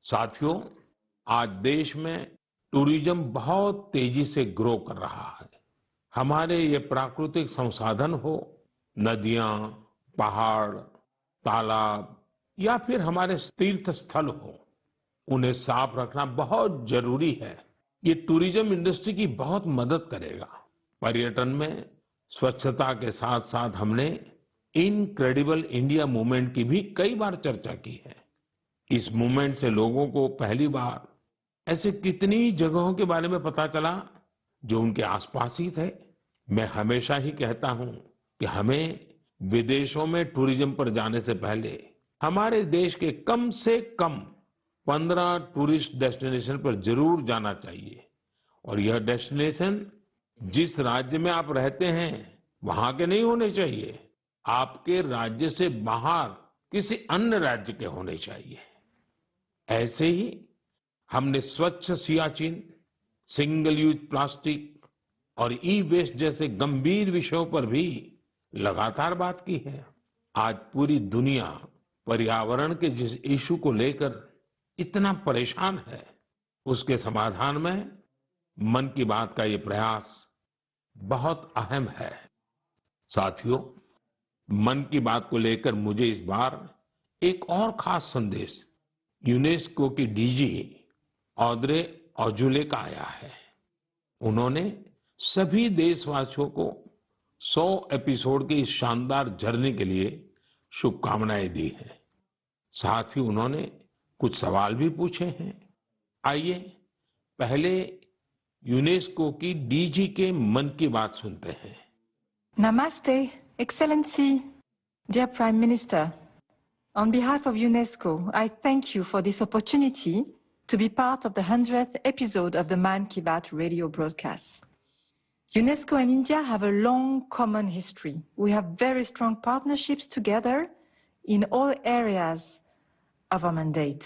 साथियों, आज देश में टूरिज्म बहुत तेजी से ग्रो कर रहा है। हमारे ये प्राकृतिक संसाधन हो, नदियां, पहाड़, तालाब या फिर हमारे तीर्थ स्थल हो, उन्हें साफ रखना बहुत जरूरी है। ये टूरिज्म इंडस्ट्री की बहुत मदद करेगा। पर्यटन में स्वच्छता के साथ साथ हमने इनक्रेडिबल इंडिया मूवमेंट की भी कई बार चर्चा की है। इस मूवमेंट से लोगों को पहली बार ऐसे कितनी जगहों के बारे में पता चला जो उनके आसपास ही थे। मैं हमेशा ही कहता हूं कि हमें विदेशों में टूरिज्म पर जाने से पहले हमारे देश के कम से कम 15 टूरिस्ट डेस्टिनेशन पर जरूर जाना चाहिए। और यह डेस्टिनेशन जिस राज्य में आप रहते हैं वहां के नहीं होने चाहिए, आपके राज्य से बाहर किसी अन्य राज्य के होने चाहिए। ऐसे ही हमने स्वच्छ सियाचिन, सिंगल यूज प्लास्टिक और ई वेस्ट जैसे गंभीर विषयों पर भी लगातार बात की है। आज पूरी दुनिया पर्यावरण के जिस इशू को लेकर इतना परेशान है, उसके समाधान में मन की बात का ये प्रयास बहुत अहम है। साथियों, मन की बात को लेकर मुझे इस बार एक और खास संदेश यूनेस्को की डीजी ऑद्रे ऑजुले का आया है। उन्होंने सभी देशवासियों को 100 एपिसोड की इस शानदार जर्नी के लिए शुभकामनाएं दी हैं। साथ ही उन्होंने कुछ सवाल भी पूछे हैं। आइए पहले यूनेस्को की डीजी के मन की बात सुनते हैं। Namaste, Excellency, dear Prime Minister. On behalf of UNESCO, I thank you for this opportunity to be part of the 100th episode of the Man Ki Baat radio broadcast. UNESCO and India have a long common history. We have very strong partnerships together in all areas of our mandate: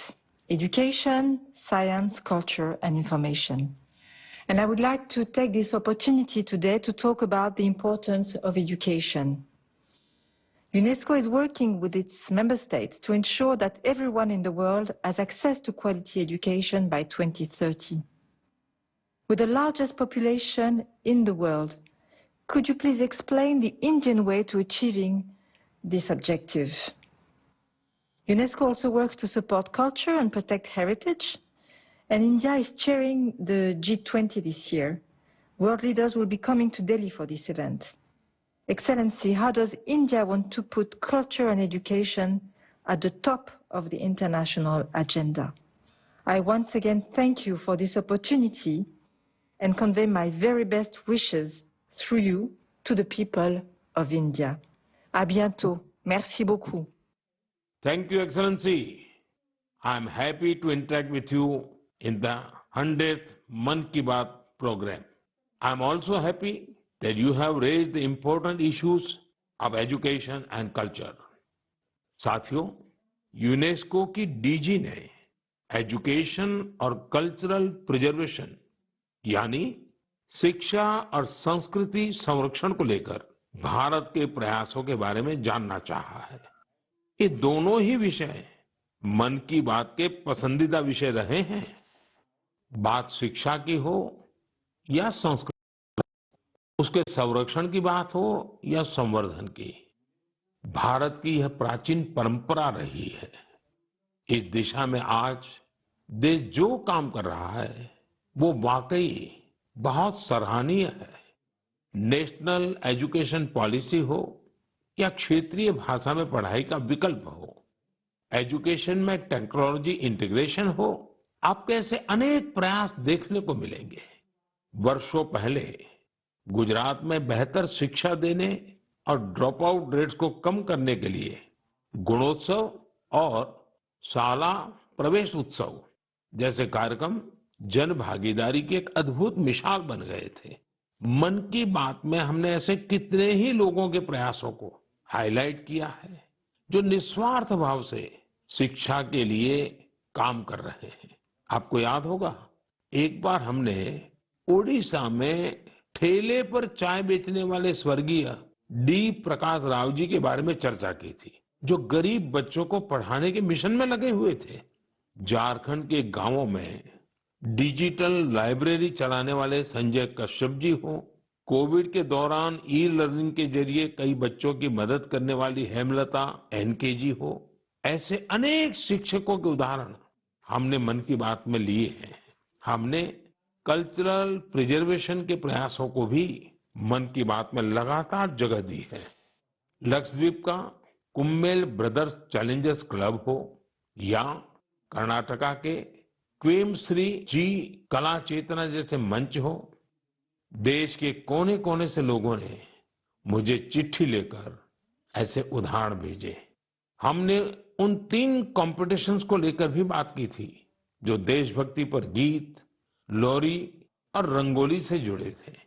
education, science, culture, and information. And I would like to take this opportunity today to talk about the importance of education. UNESCO is working with its member states to ensure that everyone in the world has access to quality education by 2030. With the largest population in the world, could you please explain the Indian way to achieving this objective? UNESCO also works to support culture and protect heritage. And India is chairing the G20 this year. World leaders will be coming to Delhi for this event. Excellency, how does India want to put culture and education at the top of the international agenda? I once again thank you for this opportunity and convey my very best wishes through you to the people of India. À bientôt. Merci beaucoup. Thank you, Excellency. I'm happy to interact with you in the 100th Man Ki Baat program. I'm also happy that you have raised the important issues of education and culture. साथियों, UNESCO की DG ने education और cultural preservation यानी शिक्षा और संस्कृति संरक्षण को लेकर भारत के प्रयासों के बारे में जानना चाहा है। ये दोनों ही विषय मन की बात के पसंदीदा विषय रहे हैं। बात शिक्षा की हो या संस्कृति, उसके संरक्षण की बात हो या संवर्धन की, भारत की यह प्राचीन परंपरा रही है। इस दिशा में आज देश जो काम कर रहा है वो वाकई बहुत सराहनीय है। नेशनल एजुकेशन पॉलिसी हो या क्षेत्रीय भाषा में पढ़ाई का विकल्प हो, एजुकेशन में टेक्नोलॉजी इंटीग्रेशन हो, आपको ऐसे अनेक प्रयास देखने को मिलेंगे। वर्षों पहले गुजरात में बेहतर शिक्षा देने और ड्रॉप आउट रेट्स को कम करने के लिए गुणोत्सव और शाला प्रवेश उत्सव जैसे कार्यक्रम जन भागीदारी की एक अद्भुत मिसाल बन गए थे। मन की बात में हमने ऐसे कितने ही लोगों के प्रयासों को हाईलाइट किया है जो निस्वार्थ भाव से शिक्षा के लिए काम कर रहे हैं। आपको याद होगा, एक बार हमने ओडिशा में ठेले पर चाय बेचने वाले स्वर्गीय डी प्रकाश राव जी के बारे में चर्चा की थी, जो गरीब बच्चों को पढ़ाने के मिशन में लगे हुए थे। झारखंड के गांवों में डिजिटल लाइब्रेरी चलाने वाले संजय कश्यप जी हो, कोविड के दौरान ई लर्निंग के जरिए कई बच्चों की मदद करने वाली हेमलता एनके जी हो, ऐसे अनेक शिक्षकों के उदाहरण हमने मन की बात में लिए हैं। हमने कल्चरल प्रिजर्वेशन के प्रयासों को भी मन की बात में लगातार जगह दी है। लक्षद्वीप का कुम्मेल ब्रदर्स चैलेंजर्स क्लब हो या कर्नाटका के क्वेमश्री जी कला चेतना जैसे मंच हो, देश के कोने कोने से लोगों ने मुझे चिट्ठी लेकर ऐसे उदाहरण भेजे। हमने उन 3 कॉम्पिटिशन्स को लेकर भी बात की थी जो देशभक्ति पर गीत, लोरी और रंगोली से जुड़े थे।